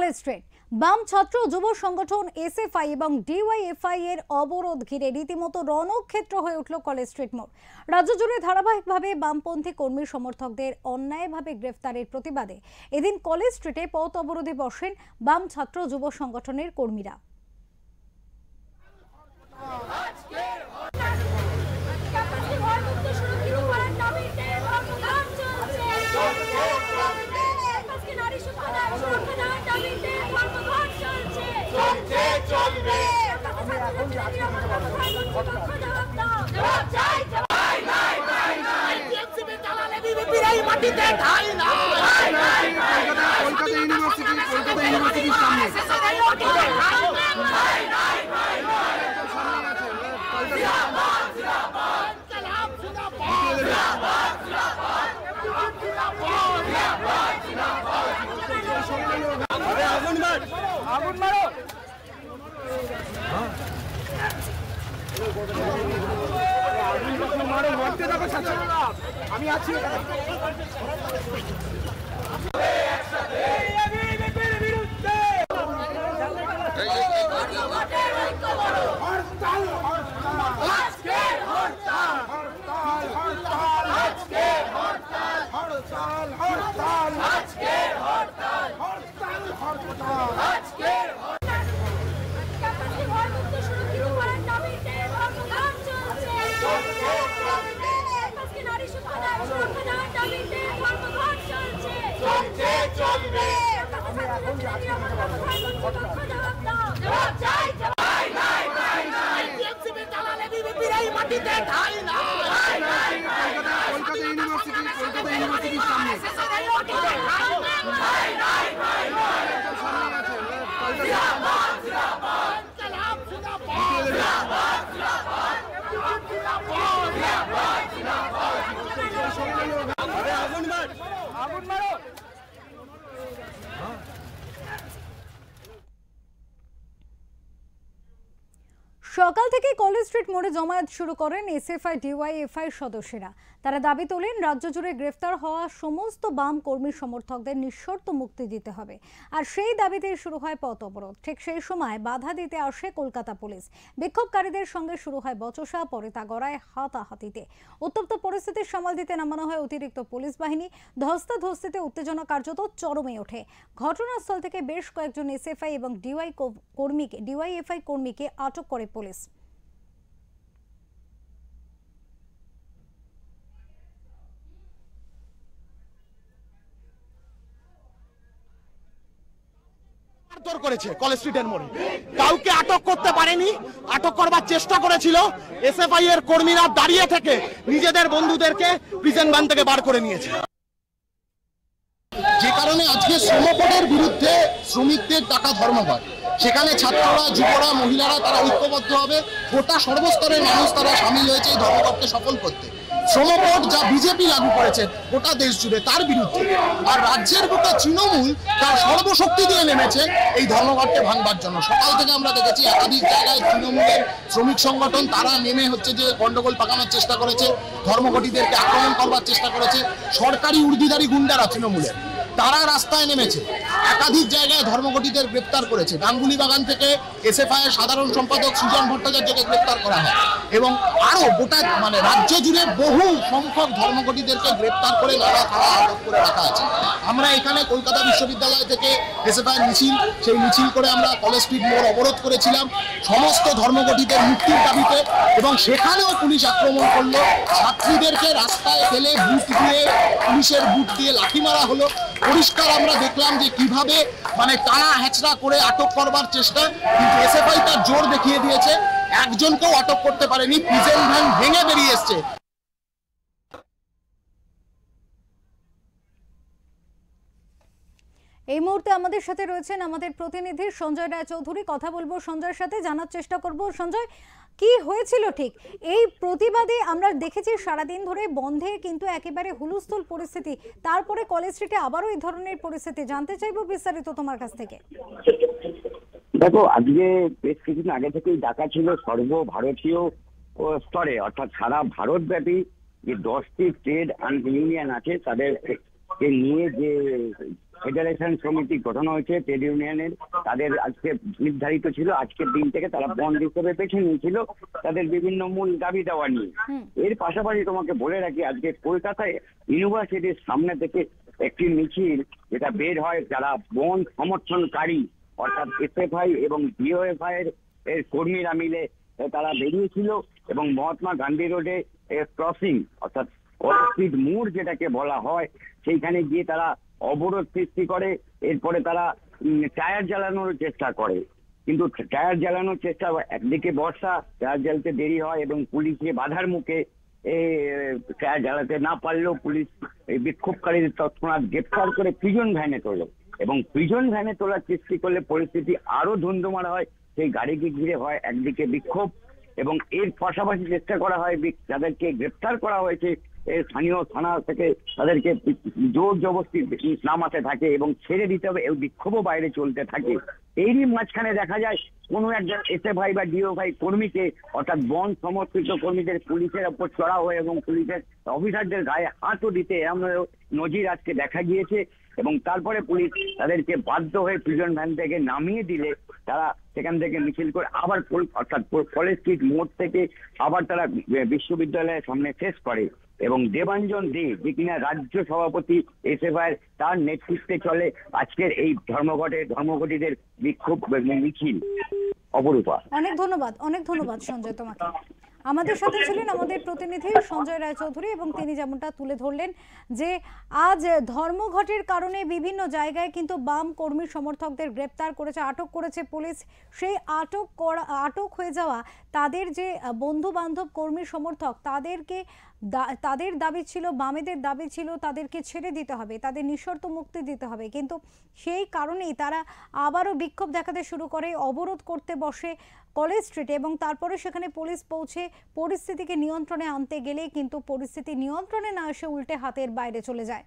College street. বাম ছাত্র যুব সংগঠন এসএফআই এবং ডিওয়াইএফআই এর অবরোধ ঘিরে রীতিমতো রণক্ষেত্র হয়ে উঠল কলেজ স্ট্রিট মোড়। রাজ্য জুড়ে ধারাবাহিকভাবে বামপন্থী কর্মী সমর্থকদের অন্যায়ভাবে গ্রেফতারের প্রতিবাদে এদিন কলেজ স্ট্রিটে পথ অবরোধে বসেন বাম ছাত্র যুব সংগঠনের কর্মীরা। আমি আছি সকাল থেকে কলেজ স্ট্রিট মোড়ে জমায়েত শুরু করেন এসএফআই ডিওয়াইএফআই সদস্যরা। তারা দাবি তোলেন রাজ্য জুড়ে গ্রেফতার হওয়া সমস্ত বাম কর্মী সমর্থকদের নিঃশর্ত মুক্তি দিতে হবে। আর সেই দাবিতে শুরু হয় পথ অবরোধ। ঠিক সেই সময় বাধা দিতে আসে কলকাতা পুলিশ। বিক্ষোভকারীদের সঙ্গে শুরু হয় বচসা, পরে তা গড়ায় হাতাহাতিতে। উত্তপ্ত পরিস্থিতি সামাল দিতে নামানো হয় অতিরিক্ত পুলিশ বাহিনী। ধস্তাধস্তিতে উত্তেজনা কার্যত চরমে ওঠে। ঘটনাস্থল থেকে বেশ কয়েকজন এসএফআই এবং ডিওয়াইএফআই কর্মীকে আটক করে পুলিশ। করেছে কলেজ স্ট্রিটের মোড়ে, কাউকে আটক করতে পারেনি। আটক করবার চেষ্টা করেছিল এসএফআই এর কর্মীরা, দাঁড়িয়ে থেকে নিজেদের বন্ধুদেরকে প্রিজন ভ্যান থেকে বার করে নিয়েছে। যে কারণে আজকে শ্রমবোর্ডের বিরুদ্ধে শ্রমিকদের টাকা ধর্মঘট, সেখানে ছাত্ররা, যুবরা, মহিলারা তারা ঐক্যবদ্ধ হবে। গোটা সর্বস্তরের মানুষ তারা সামিল হয়েছে এই ধর্মঘটকে সফল করতে। শ্রমবোর্ড যা বিজেপি লাগু করেছে গোটা দেশ জুড়ে তার বিরুদ্ধে, আর রাজ্যের গোটা তৃণমূল তার সর্বশক্তি দিয়ে নেমেছে এই ধর্মঘটকে ভাঙবার জন্য। সকাল থেকে আমরা দেখেছি একাধিক জায়গায় তৃণমূলের শ্রমিক সংগঠন তারা নেমে হচ্ছে যে গন্ডগোল পাকানোর চেষ্টা করেছে, ধর্মঘটীদেরকে আক্রমণ করবার চেষ্টা করেছে। সরকারি উর্দিধারী গুন্ডারা তৃণমূলের তারা রাস্তায় নেমেছে, একাধিক জায়গায় ধর্মঘটীদের গ্রেপ্তার করেছে। গাঙ্গুলি বাগান থেকে এসএফআই এর সাধারণ সম্পাদক সুজন ভট্টাচার্যকে গ্রেপ্তার করা হয় এবং আরো গোটা রাজ্য জুড়ে বহু সংখ্যক ধর্মঘটীদেরকে গ্রেপ্তার করে নানা থানায় আটক করে রাখা আছে। আমরা এখানে কলকাতা বিশ্ববিদ্যালয় থেকে এসএফআই মিছিল, সেই মিছিল করে আমরা কলেজ স্ট্রিট মোড় অবরোধ করেছিলাম সমস্ত ধর্মঘটীদের মুক্তির দাবিতে, এবং সেখানেও পুলিশ আক্রমণ করলো। ছাত্রীদেরকে রাস্তায় ফেলে বুট দিয়ে, পুলিশের বুট দিয়ে লাঠি মারা হলো। পরিষ্কার আমরা দেখলাম যে কিভাবে টানা হেঁচড়া করে আটক করবার চেষ্টা, কিন্তু এসএফআই তার জোর দেখিয়ে দিয়েছে, একজনকেও আটক করতে পারেনি। প্রিজন ভ্যান ভেঙে বেরিয়ে এসছে। এই মুহূর্তে আমাদের সাথে রয়েছেন আমাদের প্রতিনিধি সঞ্জয় রায়চৌধুরী। কথা বলবো সঞ্জয়ের সাথে, জানার চেষ্টা করব সঞ্জয় কি হয়েছিল ঠিক এই প্রতিবাদে। আমরা দেখেছি সারাদিন ধরে বন্ধে কিন্তু একেবারে হুলস্থুল পরিস্থিতি, তারপরে কলেজ স্ট্রিটে আবারও এই ধরনের পরিস্থিতি। জানতে চাইবো বিস্তারিত তোমার কাছ থেকে। দেখো, আজকে বেশ কিছুদিন আগে থেকেই ডাকা ছিল সর্বভারতীয় স্তরে, অর্থাৎ সারা ভারতব্যাপী যে 10টি ট্রেড ইউনিয়ন আছে তাদের কে নিয়ে যে ফেডারেশন সমিতি গঠন হয়েছে ট্রেড ইউনিয়নের, তাদের আজকে নির্ধারিত ছিল আজকের দিন থেকে তারা বন্ধ হিসেবে বেছে নিয়েছিল তাদের বিভিন্ন মূল দাবি দেওয়া নিয়ে। এর পাশাপাশি তোমাকে বলে রাখি, আজকে কলকাতায় ইউনিভার্সিটির সামনে থেকে একটি মিছিল যেটা বের হয়, যারা বন্ধ সমর্থনকারী অর্থাৎ এসএফআই এবং ডিওএফআই এর কর্মীরা মিলে তারা বেরিয়েছিল এবং মহাত্মা গান্ধী রোডে ক্রসিং অর্থাৎ কলেজ মোড় যেটাকে বলা হয় সেইখানে গিয়ে তারা অবরোধ সৃষ্টি করে। এরপরে তারা টায়ার জ্বালানোর চেষ্টা করে, কিন্তু টায়ার জ্বালানোর চেষ্টা, একদিকে বর্ষা, টায়ার জ্বালতে দেরি হয় এবং পুলিশে বাধার মুখে টায়ার জ্বালাতে না পারলেও পুলিশ বিক্ষোভকারীদের তৎক্ষণাৎ গ্রেফতার করে প্রিজন ভ্যানে তোলে এবং প্রিজন ভ্যানে তোলার সৃষ্টি করলে পরিস্থিতি আরো ধুন্ধুমার হয়। সেই গাড়িকে ঘিরে হয় একদিকে বিক্ষোভ এবং এর পাশাপাশি চেষ্টা করা হয় যাদেরকে গ্রেফতার করা হয়েছে স্থানীয় থানা থেকে তাদেরকে জোর জবরদস্তি নামাতে থাকে এবং ছেড়ে দিতে হবে, এই বিক্ষোভও বাইরে চলতে থাকে। এরই মাঝখানে দেখা যায় কোনো একজন এসএফআই বা ডিওএফআই কর্মীকে অর্থাৎ বন্ধ সমর্থিত কর্মীদের পুলিশের ওপর চড়াও হয় এবং পুলিশের অফিসারদের গায়ে হাতও দিতে এমন নজির আজকে দেখা গিয়েছে এবং তারপরে পুলিশ তাদেরকে বাধ্য হয়ে প্রিজন ভ্যান থেকে নামিয়ে দিলে তারা সেখান থেকে মিছিল করে আবার অর্থাৎ কলেজ স্ট্রিট মোড় থেকে আবার তারা বিশ্ববিদ্যালয়ের সামনে শেষ করে এবং দেবাঞ্জন দে যে কিনা রাজ্য সভাপতি এসএফআই তার নেতৃত্বে চলে আজকের এই ধর্মঘটীদের বিক্ষোভ মিছিল। অপরূপা, অনেক ধন্যবাদ সঞ্জয় তোমাকে। আমাদের সাথে ছিলেন আমাদের প্রতিনিধি সঞ্জয় রায়চৌধুরী এবং তিনি যেমনটা তুলে ধরলেন যে আজ ধর্মঘটের কারণে বিভিন্ন জায়গায় কিন্তু বাম কর্মী সমর্থকদের গ্রেপ্তার করেছে, আটক করেছে পুলিশ। সেই আটক হয়ে যাওয়া তাদের যে বন্ধু বান্ধব কর্মী সমর্থক তাদের দাবি ছিল, বামেদের দাবি ছিল তাদেরকে ছেড়ে দিতে হবে, তাদের নিঃশর্ত মুক্তি দিতে হবে, কিন্তু সেই কারণেই তারা আবারও বিক্ষোভ দেখাতে শুরু করে, অবরোধ করতে বসে কলেজ স্ট্রিটে এবং তারপরে সেখানে পুলিশ পৌঁছে পরিস্থিতিকে নিয়ন্ত্রণে আনতে গেলে কিন্তু পরিস্থিতি নিয়ন্ত্রণে না এসে উল্টে হাতের বাইরে চলে যায়।